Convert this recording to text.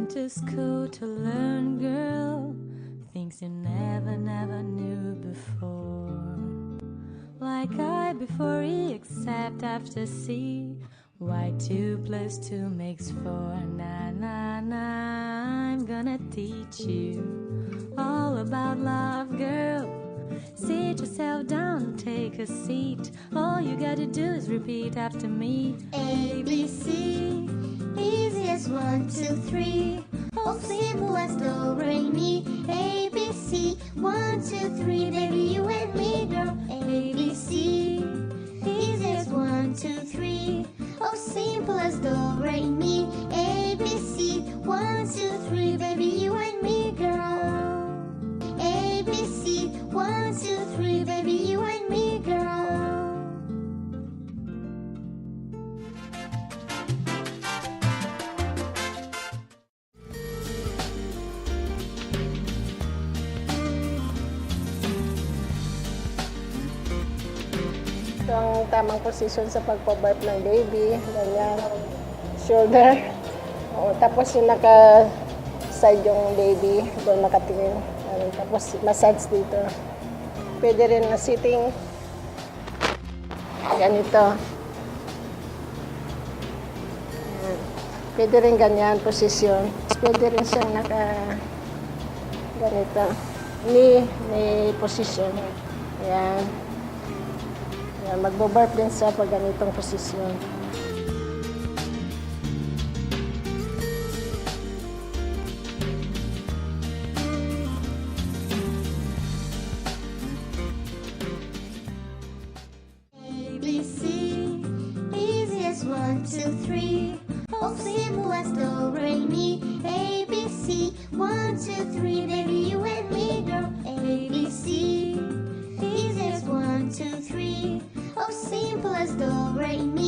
to school to learn, girl, things you never knew before. Like I before E except after C, why 2 + 2 makes 4. Na na na, I'm gonna teach you all about love, girl. Sit yourself down, take a seat. All you gotta do is repeat after me. A, B, C, easy as 1, 2, 3. Oh, simple as do, re, mi. A, B, C, 1, 2, 3. Baby, you and me, girl. A, B, C, easy as 1, 2, 3. Oh, simple as do, re, mi. A, B, C, 1, 2, 3. Baby, you and me, girl. A, B, C, 1, 2, 3. Baby, you and me, girl. Ito ang tamang position sa pagpa-burp ng baby. Ganyan. Shoulder. O, tapos yung naka-side yung baby. Doon nakatingin. Tapos massage dito. Pwede rin na sitting. Ganito. Pwede rin ganyan, posisyon. Pwede rin siyang ganito. May posisyon. Ayan. Ayan, magbo-burp din siya pag ganitong posisyon. ABC, easy as 1, 2, 3. Oh, simple as do, re, mi. ABC, 1, 2, 3. Baby, you and me, girl. ABC, easy as 1, 2, 3. Oh, simple as do, re, mi.